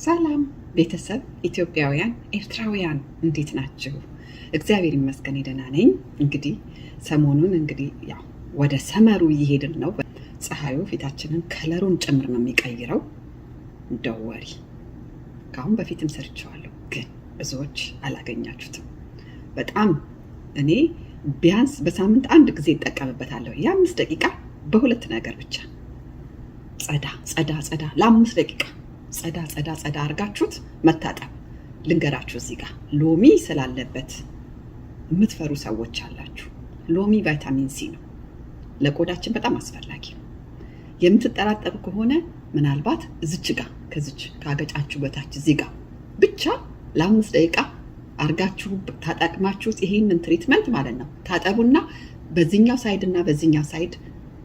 ሰላም ቤተሰብ ኢትዮጵያውያን ኤርትራውያን እንዴት ናችሁ? እግዚአብሔር ይመስገን ደህና ነኝ። እንግዲህ ሰሞኑን ያው ወደ ሰመሩ እየሄድን ነው። ፀሐዩ ፊታችንን ከለሩን ጭምር ነው የሚቀይረው። ደወሪ ካሁን በፊትም ሰርቻለሁ፣ ግን ብዙዎች አላገኛችሁትም። በጣም እኔ ቢያንስ በሳምንት አንድ ጊዜ እጠቀምበታለሁ። የ5 ደቂቃ በሁለት ነገር ብቻ ጸዳ ለ5 ደቂቃ ጸዳ አርጋችሁት መታጠብ። ልንገራችሁ እዚህ ጋር ሎሚ ስላለበት የምትፈሩ ሰዎች አላችሁ። ሎሚ ቫይታሚን ሲ ነው፣ ለቆዳችን በጣም አስፈላጊ ነው። የምትጠራጠሩ ከሆነ ምናልባት እዚች ጋር ከዚች ካገጫችሁ በታች እዚህ ጋር ብቻ ለ5 ደቂቃ አርጋችሁ ታጠቅማችሁት ይሄንን ትሪትመንት ማለት ነው ታጠቡና በዚህኛው ሳይድ እና በዚህኛው ሳይድ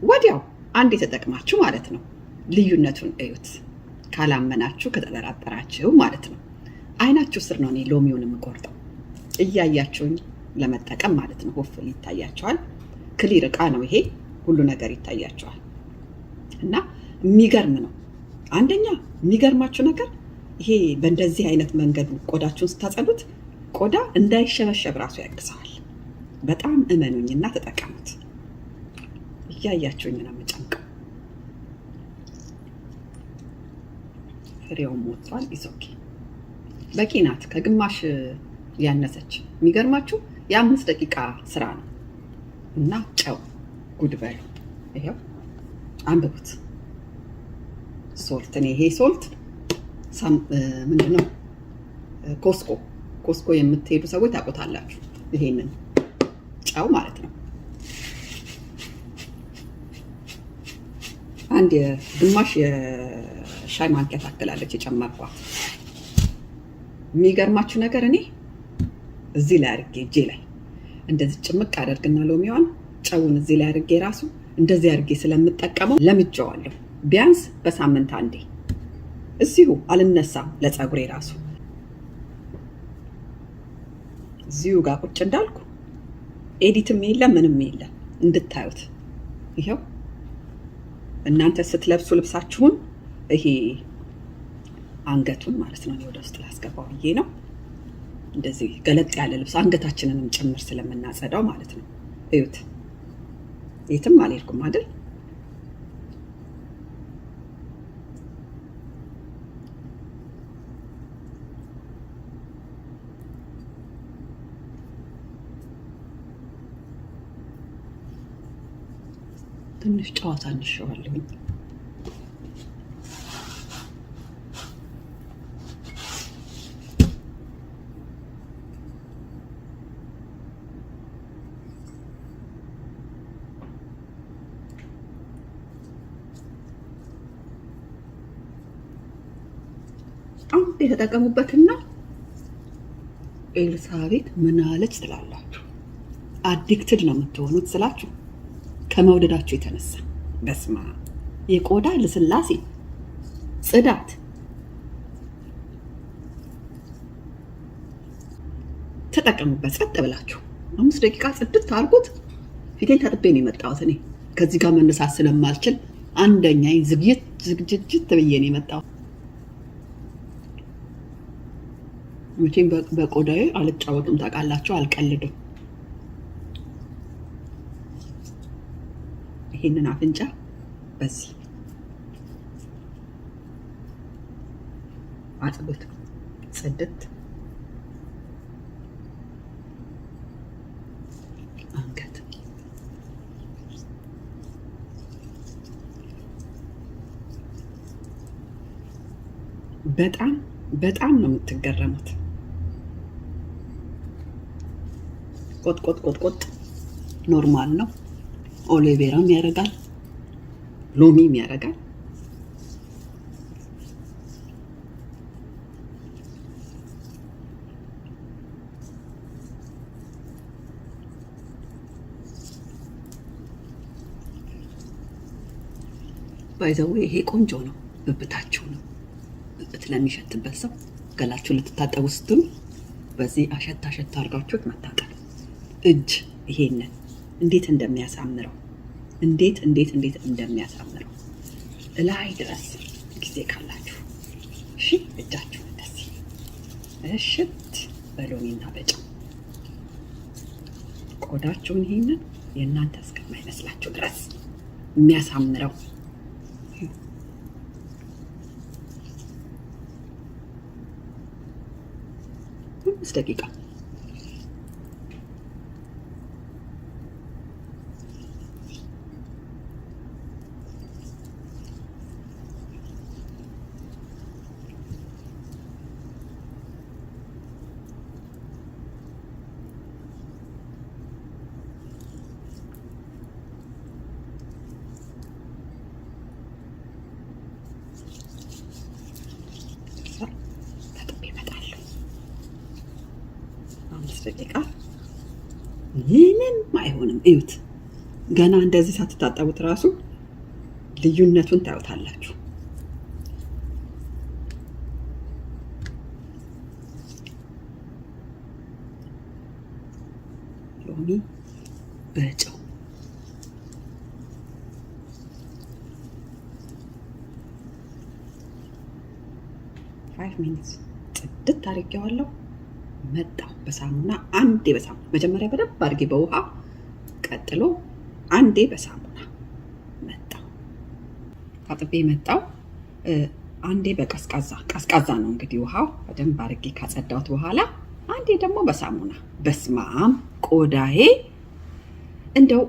ወዲያው አንድ የተጠቅማችሁ ማለት ነው። ልዩነቱን እዩት። ካላመናችሁ ከተጠራጠራችሁ ማለት ነው። አይናችሁ ስር ነው እኔ ሎሚውን የምቆርጠው፣ እያያችሁኝ ለመጠቀም ማለት ነው። ሆፍል ይታያችኋል። ክሊር እቃ ነው ይሄ፣ ሁሉ ነገር ይታያችኋል። እና የሚገርም ነው። አንደኛ የሚገርማችሁ ነገር ይሄ በእንደዚህ አይነት መንገዱ ቆዳችሁን ስታጸዱት ቆዳ እንዳይሸበሸብ ራሱ ያግዘዋል። በጣም እመኑኝና ተጠቀሙት። እያያችሁኝ ነው የምጨምቀው። ፍሬው ሞቷል። ኢሶኬ በቂ ናት፣ ከግማሽ ያነሰች። የሚገርማችሁ የ5 ደቂቃ ስራ ነው። እና ጨው ጉድ በሉ። ይሄው አንብቡት። ሶልት ይሄ ሶልት ምንድነው? ኮስኮ የምትሄዱ ሰዎች ታውቁታላችሁ። ይሄንን ጨው ማለት ነው። አንድ ግማሽ የሻይ ማንኪያ ታክላለች የጨመርኳት። የሚገርማችሁ ነገር እኔ እዚህ ላይ አድርጌ እጄ ላይ እንደዚህ ጭምቅ አደርግና ሎሚዋን ጨውን እዚህ ላይ አድርጌ ራሱ እንደዚህ አድርጌ ስለምጠቀመው ለምጄዋለሁ። ቢያንስ በሳምንት አንዴ እዚሁ አልነሳም። ለፀጉሬ ራሱ እዚሁ ጋር ቁጭ እንዳልኩ ኤዲትም የለም ምንም የለም እንድታዩት። ይሄው እናንተ ስትለብሱ ልብሳችሁን ይሄ አንገቱን ማለት ነው ወደ ውስጥ ላስገባው ብዬ ነው። እንደዚህ ገለጥ ያለ ልብስ አንገታችንንም ጭምር ስለምናጸዳው ማለት ነው። እዩት፣ የትም አልሄድኩም አይደል? ትንሽ ጨዋታ እንሸዋለሁኝ። አንድ የተጠቀሙበትና ኤልሳቤት ምን አለች ትላላችሁ? አዲክትድ ነው የምትሆኑት ስላችሁ ከመውደዳችሁ የተነሳ። በስማ የቆዳ ልስላሴ፣ ጽዳት፣ ተጠቀሙበት። ጸጥ ብላችሁ 5 ደቂቃ ጽድት አድርጉት። ፊቴን ታጥቤ ነው የመጣሁት እኔ ከዚህ ጋር መነሳት ስለማልችል አንደኛ ዝግጅት ብዬ ነው የመጣሁት። መቼም በቆዳዬ አልጫወትም ታውቃላችሁ፣ አልቀልድም። ይሄንን አፍንጫ በዚህ አጥቡት፣ ጽድት። አንገት በጣም ነው የምትገረሙት። ቆጥ ኖርማል ነው። ኦሊቬራም ያደርጋል፣ ሎሚም ያደርጋል። ባይዘው ይሄ ቆንጆ ነው። ብብታችሁ ነው ብብት ለሚሸትበት ሰው ገላችሁ ልትታጠቡ ስትሉ በዚህ አሸታ አድርጋችሁት መታጠብ። እጅ ይሄንን እንዴት እንደሚያሳምረው እንዴት እንደሚያሳምረው እላይ ድረስ ጊዜ ካላችሁ እሺ እጃችሁ እሽት በሎሚና በጨው ቆዳችሁን ይሄንን የእናንተ እስከማይመስላችሁ ድረስ የሚያሳምረው 5 ደቂቃ ደቂቃ ምንም አይሆንም። እዩት፣ ገና እንደዚህ ሳትታጠቡት ራሱ ልዩነቱን ታዩታላችሁ። ሎሚ በጨው ፋይቭ ሚኒትስ ጽድት አድርጌዋለሁ። መጣው በሳሙና አንዴ በሳሙና መጀመሪያ በደንብ አድርጌ በውሃ ቀጥሎ አንዴ በሳሙና መጣው ታጥቤ መጣው። አንዴ ቀዝቃዛ ነው እንግዲህ ውሃው በደንብ አድርጌ ካጸዳሁት በኋላ አንዴ ደግሞ በሳሙና። በስማም ቆዳዬ እንደው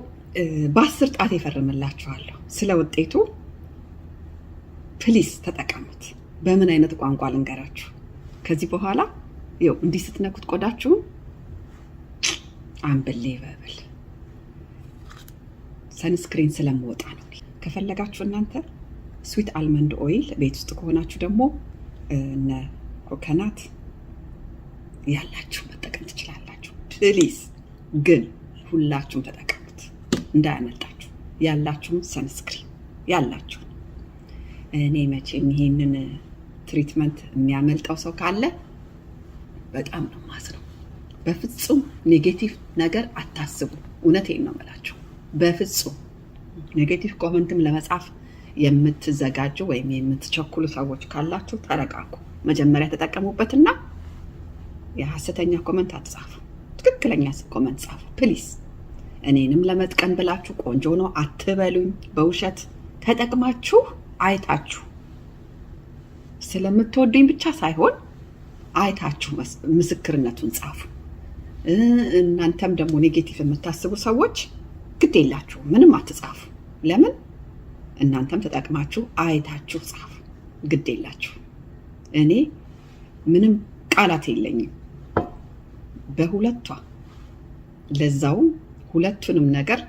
በ10 ጣት ይፈርምላችኋለሁ። ስለ ውጤቱ ፕሊስ ተጠቀሙት። በምን አይነት ቋንቋ ልንገራችሁ? ከዚህ በኋላ ይኸው እንዲህ ስትነኩት ቆዳችሁን አንበሌቨብል ሰንስክሪን ስለምወጣ ነው። ከፈለጋችሁ እናንተ ስዊት አልመንድ ኦይል ቤት ውስጥ ከሆናችሁ ደግሞ እነ ኮኮናት ያላችሁ መጠቀም ትችላላችሁ። ፕሊዝ ግን ሁላችሁም ተጠቀሙት እንዳያመልጣችሁ። ያላችሁም ሰንስክሪን ያላችሁ። እኔ መቼም ይሄንን ትሪትመንት የሚያመልጠው ሰው ካለ በጣም ነው ማስረው። በፍጹም ኔጌቲቭ ነገር አታስቡ። እውነቴን ነው የምላችሁ። በፍጹም ኔጌቲቭ ኮመንትም ለመጻፍ የምትዘጋጁ ወይም የምትቸኩሉ ሰዎች ካላችሁ ተረጋጉ። መጀመሪያ ተጠቀሙበትና የሐሰተኛ ኮመንት አትጻፉ። ትክክለኛ ኮመንት ጻፉ ፕሊስ። እኔንም ለመጥቀም ብላችሁ ቆንጆ ነው አትበሉኝ። በውሸት ተጠቅማችሁ አይታችሁ ስለምትወዱኝ ብቻ ሳይሆን አይታችሁ ምስክርነቱን ጻፉ። እናንተም ደግሞ ኔጌቲቭ የምታስቡ ሰዎች ግድ የላችሁ ምንም አትጻፉ። ለምን? እናንተም ተጠቅማችሁ አይታችሁ ጻፉ። ግድ የላችሁ። እኔ ምንም ቃላት የለኝም። በሁለቷ ለዛውም ሁለቱንም ነገር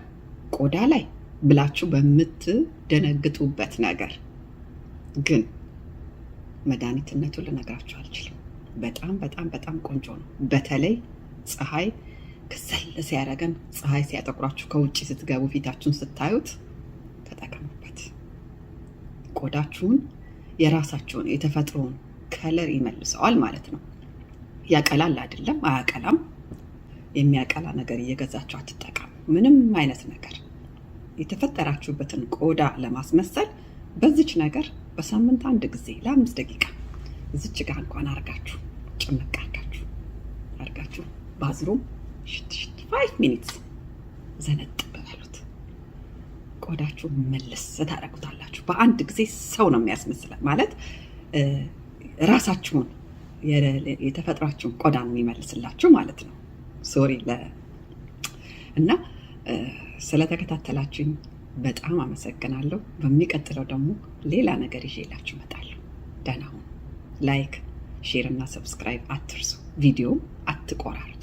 ቆዳ ላይ ብላችሁ በምትደነግጡበት ነገር ግን መድኃኒትነቱን ልነግራችሁ አልችልም። በጣም በጣም በጣም ቆንጆ ነው። በተለይ ፀሐይ ክሰል ሲያደርገን፣ ፀሐይ ሲያጠቁራችሁ ከውጭ ስትገቡ ፊታችሁን ስታዩት ተጠቀሙበት። ቆዳችሁን የራሳችሁን የተፈጥሮውን ከለር ይመልሰዋል ማለት ነው። ያቀላል አይደለም፣ አያቀላም። የሚያቀላ ነገር እየገዛችሁ አትጠቀሙ። ምንም አይነት ነገር የተፈጠራችሁበትን ቆዳ ለማስመሰል በዚች ነገር በሳምንት አንድ ጊዜ ለ5 ደቂቃ እዚች ጋር እንኳን አርጋችሁ ጭምቅ አርጋችሁ ባዝሩም 5 ሚኒትስ ዘነጥ በሉት። ቆዳችሁ መለስ ታደርጉታላችሁ። በአንድ ጊዜ ሰው ነው የሚያስመስለው ማለት ራሳችሁን የተፈጥሯችሁን ቆዳ ነው የሚመልስላችሁ ማለት ነው። ሶሪ እና ስለተከታተላችሁኝ በጣም አመሰግናለሁ። በሚቀጥለው ደግሞ ሌላ ነገር ይዤላችሁ እመጣለሁ። ደህና ሁኑ። ላይክ፣ ሼር እና ሰብስክራይብ አትርሱ። ቪዲዮ አትቆራርጡ።